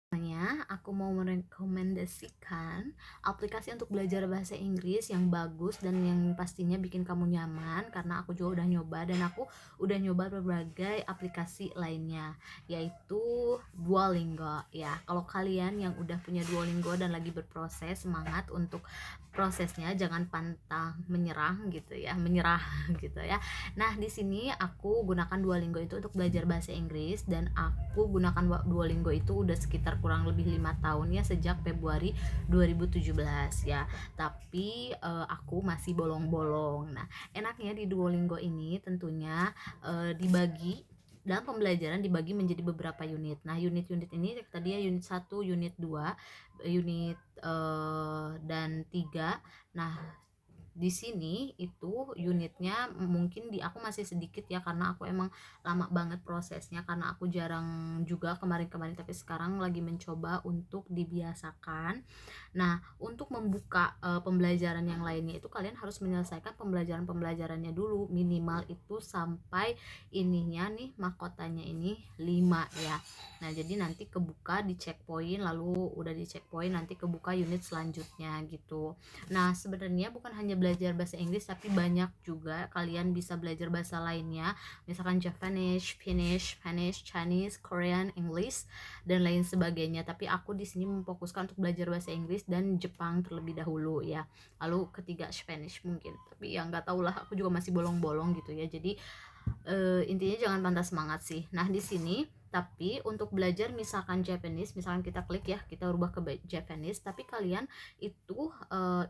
Aku mau merekomendasikan aplikasi untuk belajar bahasa Inggris yang bagus dan yang pastinya bikin kamu nyaman, karena aku juga udah nyoba dan aku udah nyoba berbagai aplikasi lainnya, yaitu Duolingo ya. Kalau kalian yang udah punya Duolingo dan lagi berproses, semangat untuk prosesnya, jangan pantang menyerah gitu ya, menyerah gitu ya. Nah, di sini aku gunakan Duolingo itu untuk belajar bahasa Inggris, dan aku gunakan Duolingo itu udah sekitar kurang lebih 5 tahun ya, sejak Februari 2017 ya. Tapi aku masih bolong-bolong. Nah, enaknya di Duolingo ini tentunya dibagi dalam pembelajaran, dibagi menjadi beberapa unit. Nah, unit-unit ini tadi ya, unit 1, unit 2, unit dan 3. Nah, di sini itu unitnya mungkin di aku masih sedikit ya, karena aku emang lama banget prosesnya, karena aku jarang juga kemarin-kemarin, tapi sekarang lagi mencoba untuk dibiasakan. Nah, untuk membuka pembelajaran yang lainnya itu kalian harus menyelesaikan pembelajarannya dulu, minimal itu sampai ininya nih, mahkotanya ini 5 ya. Nah, jadi nanti kebuka di checkpoint, lalu udah di checkpoint nanti kebuka unit selanjutnya gitu. Nah, sebenarnya bukan hanya belajar bahasa Inggris, tapi banyak juga kalian bisa belajar bahasa lainnya, misalkan Japanese, Finnish, Spanish, Chinese, Korean, English, dan lain sebagainya. Tapi aku di sini memfokuskan untuk belajar bahasa Inggris dan Jepang terlebih dahulu ya. Lalu ketiga Spanish mungkin. Tapi ya nggak tahu lah, aku juga masih bolong-bolong gitu ya. Jadi intinya jangan patah semangat sih. Nah, di sini tapi untuk belajar misalkan Japanese, misalkan kita klik ya, kita rubah ke Japanese, tapi kalian itu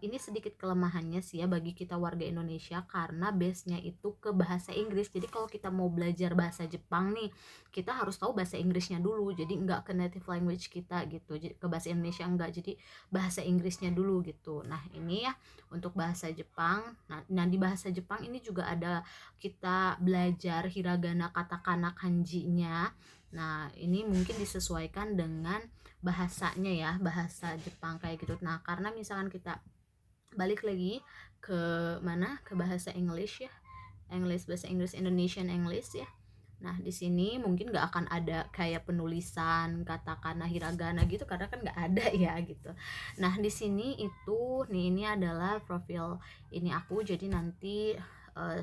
ini sedikit kelemahannya sih ya bagi kita warga Indonesia, karena base-nya itu ke bahasa Inggris. Jadi kalau kita mau belajar bahasa Jepang nih, kita harus tahu bahasa Inggrisnya dulu. Jadi nggak ke native language kita gitu. Jadi ke bahasa Indonesia enggak, jadi bahasa Inggrisnya dulu gitu. Nah, ini ya untuk bahasa Jepang. Nah, di bahasa Jepang ini juga ada kita belajar hiragana, katakana, kanjinya. Nah, ini mungkin disesuaikan dengan bahasanya ya, bahasa Jepang kayak gitu. Nah, karena misalkan kita balik lagi ke mana, ke bahasa English ya, bahasa Inggris, Indonesian English ya. Nah, di sini mungkin nggak akan ada kayak penulisan katakana, hiragana gitu, karena kan nggak ada ya gitu. Nah, di sini itu nih, ini adalah profil ini aku. Jadi nanti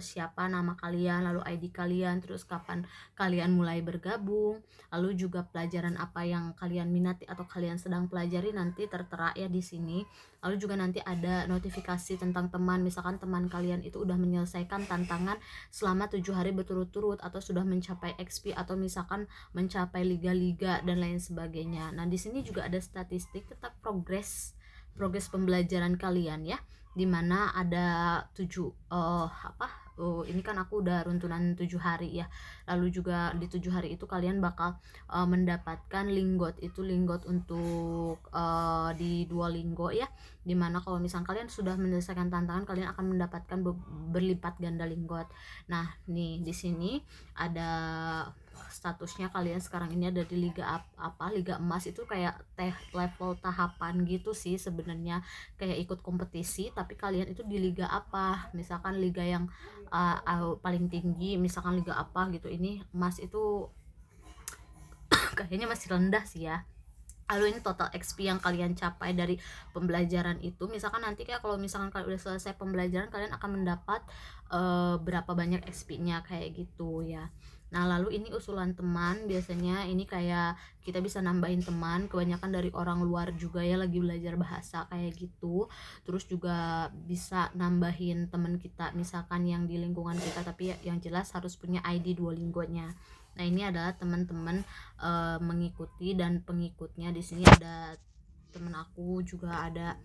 siapa nama kalian, lalu ID kalian, terus kapan kalian mulai bergabung, lalu juga pelajaran apa yang kalian minati atau kalian sedang pelajari nanti tertera ya di sini. Lalu juga nanti ada notifikasi tentang teman, misalkan teman kalian itu udah menyelesaikan tantangan selama 7 hari berturut-turut, atau sudah mencapai XP, atau misalkan mencapai liga-liga dan lain sebagainya. Nah, di sini juga ada statistik tentang progres pembelajaran kalian ya, dimana ada 7 ini kan aku udah runtunan 7 hari ya. Lalu juga di 7 hari itu kalian bakal mendapatkan linggot, itu linggot untuk di Duolingo ya, dimana kalau misalnya kalian sudah menyelesaikan tantangan, kalian akan mendapatkan berlipat ganda linggot. Nah, nih di sini ada statusnya kalian sekarang ini ada di liga liga emas. Itu kayak level tahapan gitu sih sebenarnya, kayak ikut kompetisi, tapi kalian itu di liga apa, misalkan liga yang paling tinggi, misalkan liga apa gitu. Ini emas itu kayaknya masih rendah sih ya. Lalu ini total XP yang kalian capai dari pembelajaran itu, misalkan nanti kayak kalau misalkan kalian udah selesai pembelajaran, kalian akan mendapat berapa banyak XP-nya kayak gitu ya. Nah, lalu ini usulan teman, biasanya ini kayak kita bisa nambahin teman, kebanyakan dari orang luar juga ya, lagi belajar bahasa kayak gitu. Terus juga bisa nambahin teman kita misalkan yang di lingkungan kita, tapi yang jelas harus punya ID Duolingo-nya. Nah, ini adalah teman-teman mengikuti dan pengikutnya. Di sini ada temen aku, juga ada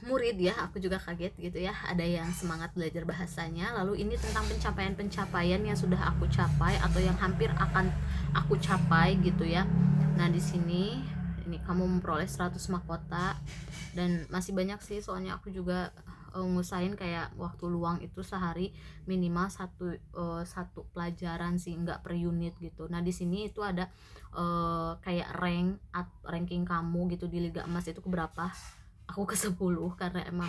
murid ya, aku juga kaget gitu ya, ada yang semangat belajar bahasanya. Lalu ini tentang pencapaian-pencapaian yang sudah aku capai atau yang hampir akan aku capai gitu ya. Nah, di sini ini kamu memperoleh 100 mahkota, dan masih banyak sih, soalnya aku juga ngusahain kayak waktu luang itu sehari minimal satu pelajaran sih, nggak per unit gitu. Nah, di sini itu ada kayak ranking kamu gitu di liga emas itu keberapa. Aku ke 10 karena emang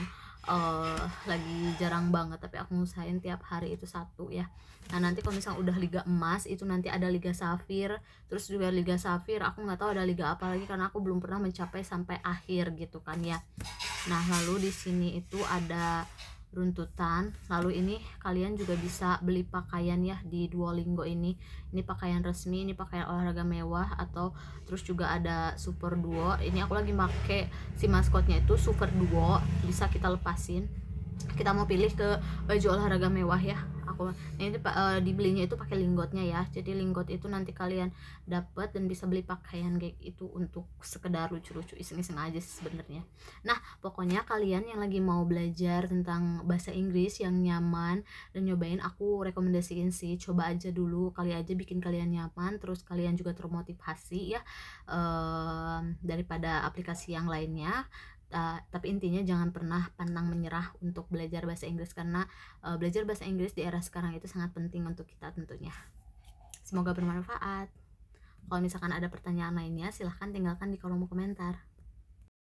lagi jarang banget, tapi aku ngusahain tiap hari itu satu ya. Nah nanti kalau misalnya udah liga emas itu nanti ada liga safir, terus juga liga safir aku nggak tahu ada liga apa lagi karena aku belum pernah mencapai sampai akhir gitu kan ya. Nah lalu di sini itu ada runtutan. Lalu ini kalian juga bisa beli pakaian ya di Duolingo ini pakaian resmi, ini pakaian olahraga mewah, atau terus juga ada super duo. Ini aku lagi make si maskotnya itu super duo, bisa kita lepasin, kita mau pilih ke baju olahraga mewah ya. Aku ini dibelinya itu pakai linggotnya ya, jadi linggot itu nanti kalian dapat dan bisa beli pakaian kayak itu untuk sekedar lucu-lucu iseng-iseng aja sebenarnya. Nah pokoknya kalian yang lagi mau belajar tentang bahasa Inggris yang nyaman dan nyobain, aku rekomendasiin sih coba aja dulu, kali aja bikin kalian nyaman, terus kalian juga termotivasi ya, daripada aplikasi yang lainnya. Tapi intinya jangan pernah pantang menyerah untuk belajar bahasa Inggris, karena belajar bahasa Inggris di era sekarang itu sangat penting untuk kita tentunya. Semoga bermanfaat. Kalau misalkan ada pertanyaan lainnya silahkan tinggalkan di kolom komentar.